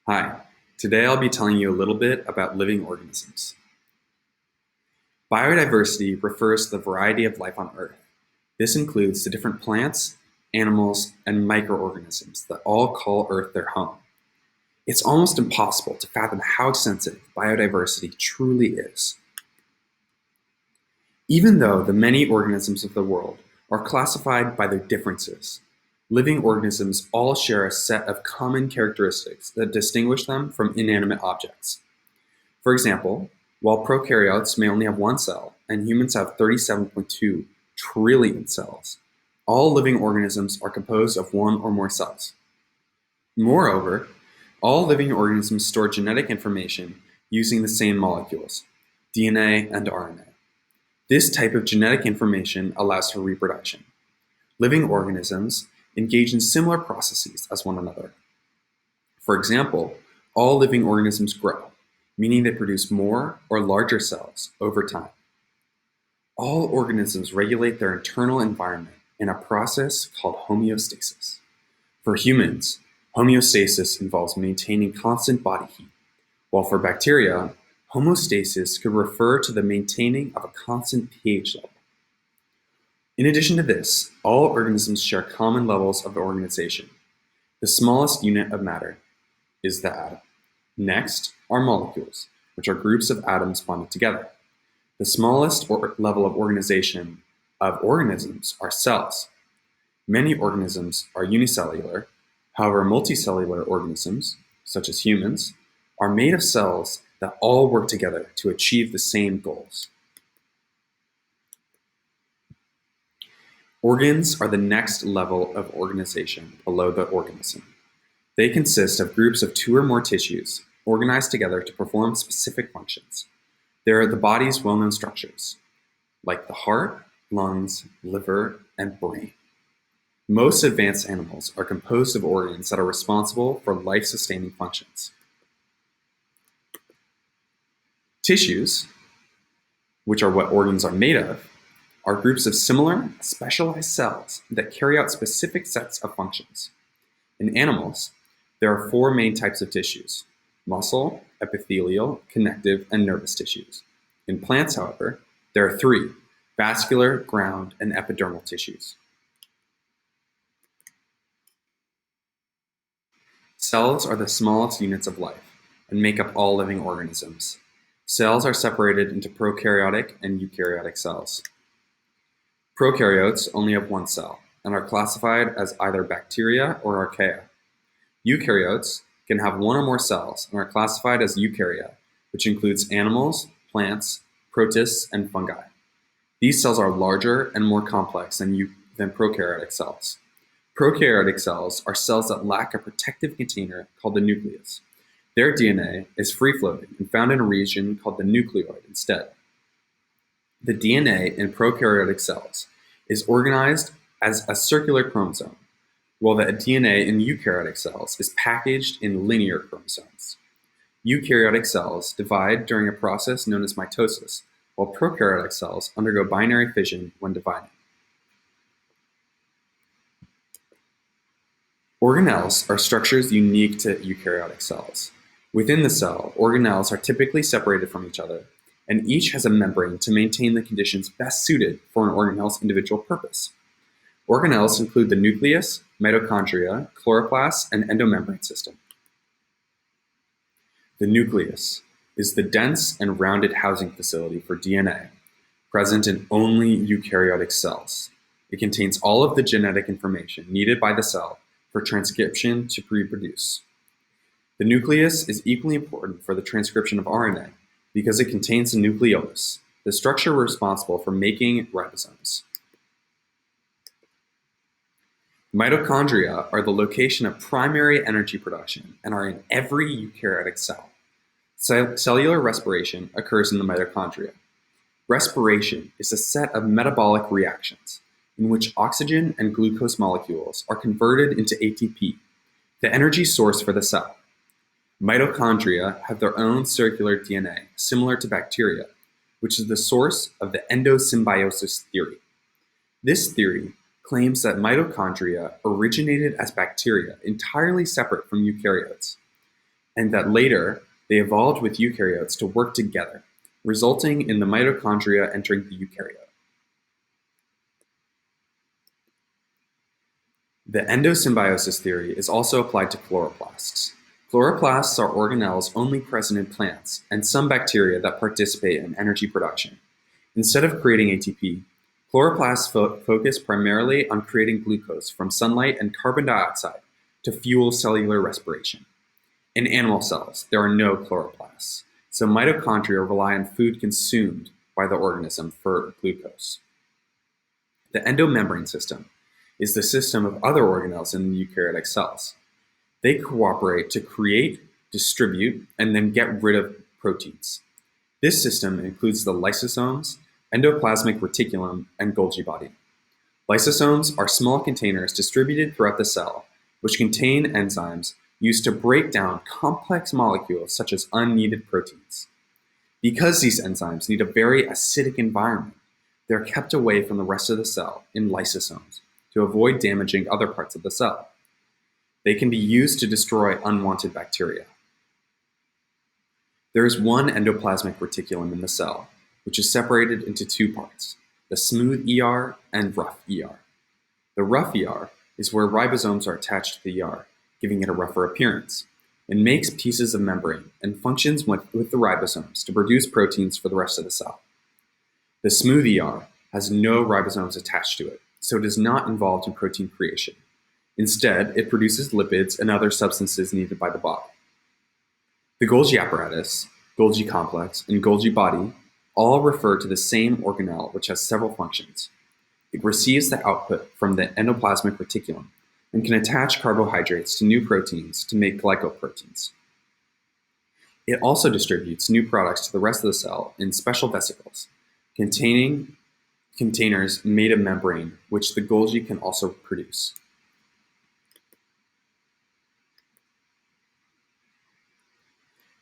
Hi, today I'll be telling you a little bit about living organisms. Biodiversity refers to the variety of life on Earth. This includes the different plants, animals, and microorganisms that all call Earth their home. It's almost impossible to fathom how extensive biodiversity truly is. Even though the many organisms of the world are classified by their differences, living organisms all share a set of common characteristics that distinguish them from inanimate objects. For example, while prokaryotes may only have one cell and humans have 37.2 trillion cells, all living organisms are composed of one or more cells. Moreover, all living organisms store genetic information using the same molecules, DNA and RNA. This type of genetic information allows for reproduction. Living organisms engage in similar processes as one another. For example, all living organisms grow, meaning they produce more or larger cells over time. All organisms regulate their internal environment in a process called homeostasis. For humans, homeostasis involves maintaining constant body heat, while for bacteria, homeostasis could refer to the maintaining of a constant pH level. In addition to this, all organisms share common levels of organization. The smallest unit of matter is the atom. Next are molecules, which are groups of atoms bonded together. The smallest level of organization of organisms are cells. Many organisms are unicellular, however, multicellular organisms, such as humans, are made of cells that all work together to achieve the same goals. Organs are the next level of organization below the organism. They consist of groups of two or more tissues organized together to perform specific functions. They are the body's well-known structures, like the heart, lungs, liver, and brain. Most advanced animals are composed of organs that are responsible for life-sustaining functions. Tissues, which are what organs are made of, are groups of similar, specialized cells that carry out specific sets of functions. In animals, there are four main types of tissues: muscle, epithelial, connective, and nervous tissues. In plants, however, there are three: vascular, ground, and epidermal tissues. Cells are the smallest units of life and make up all living organisms. Cells are separated into prokaryotic and eukaryotic cells. Prokaryotes only have one cell and are classified as either bacteria or archaea. Eukaryotes can have one or more cells and are classified as eukarya, which includes animals, plants, protists, and fungi. These cells are larger and more complex than prokaryotic cells. Prokaryotic cells are cells that lack a protective container called the nucleus. Their DNA is free-floating and found in a region called the nucleoid instead. The DNA in prokaryotic cells is organized as a circular chromosome, while the DNA in eukaryotic cells is packaged in linear chromosomes. Eukaryotic cells divide during a process known as mitosis, while prokaryotic cells undergo binary fission when dividing. Organelles are structures unique to eukaryotic cells. Within the cell, organelles are typically separated from each other, and each has a membrane to maintain the conditions best suited for an organelle's individual purpose. Organelles include the nucleus, mitochondria, chloroplasts, and endomembrane system. The nucleus is the dense and rounded housing facility for DNA, present in only eukaryotic cells. It contains all of the genetic information needed by the cell for transcription to reproduce. The nucleus is equally important for the transcription of RNA because it contains the nucleolus, the structure responsible for making ribosomes. Mitochondria are the location of primary energy production and are in every eukaryotic cell. Cellular respiration occurs in the mitochondria. Respiration is a set of metabolic reactions in which oxygen and glucose molecules are converted into ATP, the energy source for the cell. Mitochondria have their own circular DNA, similar to bacteria, which is the source of the endosymbiosis theory. This theory claims that mitochondria originated as bacteria entirely separate from eukaryotes. and that later they evolved with eukaryotes to work together, resulting in the mitochondria entering the eukaryote. The endosymbiosis theory is also applied to chloroplasts. Chloroplasts are organelles only present in plants and some bacteria that participate in energy production. Instead of creating ATP, chloroplasts focus primarily on creating glucose from sunlight and carbon dioxide to fuel cellular respiration. In animal cells, there are no chloroplasts, so mitochondria rely on food consumed by the organism for glucose. The endomembrane system is the system of other organelles in the eukaryotic cells. They cooperate to create, distribute, and then get rid of proteins. This system includes the lysosomes, endoplasmic reticulum, and Golgi body. Lysosomes are small containers distributed throughout the cell, which contain enzymes used to break down complex molecules such as unneeded proteins. Because these enzymes need a very acidic environment, they're kept away from the rest of the cell in lysosomes to avoid damaging other parts of the cell. They can be used to destroy unwanted bacteria. There is one endoplasmic reticulum in the cell, which is separated into two parts, the smooth ER and rough ER. The rough ER is where ribosomes are attached to the ER, giving it a rougher appearance. It makes pieces of membrane and functions with the ribosomes to produce proteins for the rest of the cell. The smooth ER has no ribosomes attached to it, so it is not involved in protein creation. Instead, it produces lipids and other substances needed by the body. The Golgi apparatus, Golgi complex, and Golgi body all refer to the same organelle which has several functions. It receives the output from the endoplasmic reticulum and can attach carbohydrates to new proteins to make glycoproteins. It also distributes new products to the rest of the cell in special vesicles, containing containers made of membrane, which the Golgi can also produce.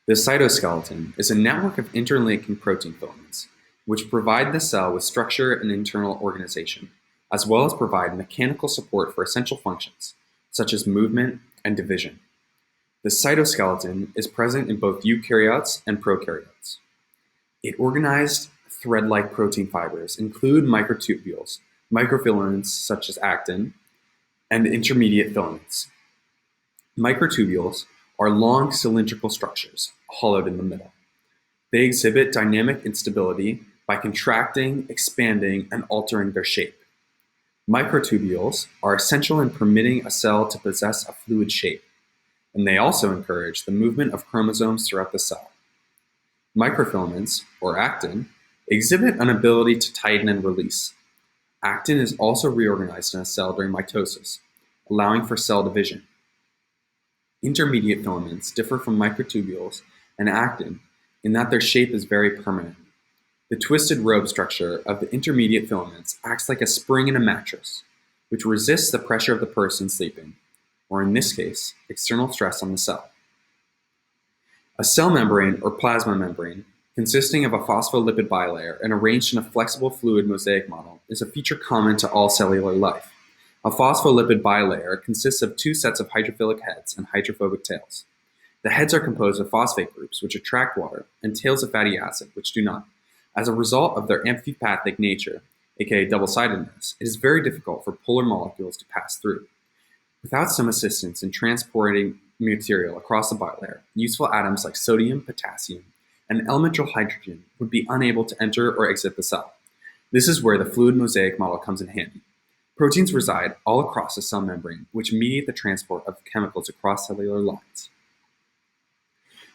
The cytoskeleton is a network of interlinking protein filaments, which provide the cell with structure and internal organization, as well as provide mechanical support for essential functions, such as movement and division. The cytoskeleton is present in both eukaryotes and prokaryotes. Its organized thread-like protein fibers include microtubules, microfilaments such as actin, and intermediate filaments. Microtubules are long cylindrical structures, hollowed in the middle. They exhibit dynamic instability by contracting, expanding, and altering their shape. Microtubules are essential in permitting a cell to possess a fluid shape, and they also encourage the movement of chromosomes throughout the cell. Microfilaments, or actin, exhibit an ability to tighten and release. Actin is also reorganized in a cell during mitosis, allowing for cell division. Intermediate filaments differ from microtubules and actin in that their shape is very permanent. The twisted rope structure of the intermediate filaments acts like a spring in a mattress, which resists the pressure of the person sleeping, or in this case, external stress on the cell. A cell membrane or plasma membrane, consisting of a phospholipid bilayer and arranged in a flexible fluid mosaic model, is a feature common to all cellular life. A phospholipid bilayer consists of two sets of hydrophilic heads and hydrophobic tails. The heads are composed of phosphate groups, which attract water, and tails of fatty acid, which do not. As a result of their amphipathic nature, aka double-sidedness, it is very difficult for polar molecules to pass through. Without some assistance in transporting material across the bilayer, useful atoms like sodium, potassium, and elemental hydrogen would be unable to enter or exit the cell. This is where the fluid mosaic model comes in handy. Proteins reside all across the cell membrane, which mediate the transport of chemicals across cellular lines.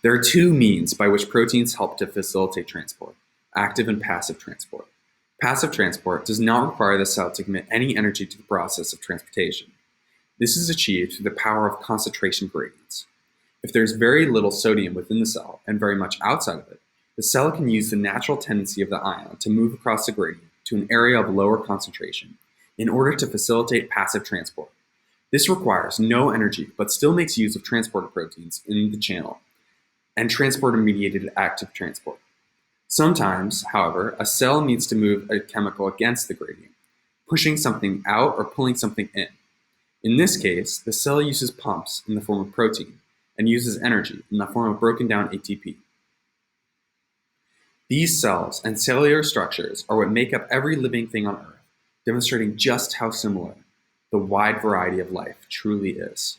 There are two means by which proteins help to facilitate transport: active and passive transport. Passive transport does not require the cell to commit any energy to the process of transportation. This is achieved through the power of concentration gradients. If there is very little sodium within the cell and very much outside of it, the cell can use the natural tendency of the ion to move across the gradient to an area of lower concentration in order to facilitate passive transport. This requires no energy but still makes use of transporter proteins in the channel and transporter-mediated active transport. Sometimes, however, a cell needs to move a chemical against the gradient, pushing something out or pulling something in. In this case, the cell uses pumps in the form of protein, and uses energy in the form of broken down ATP. These cells and cellular structures are what make up every living thing on Earth, demonstrating just how similar the wide variety of life truly is.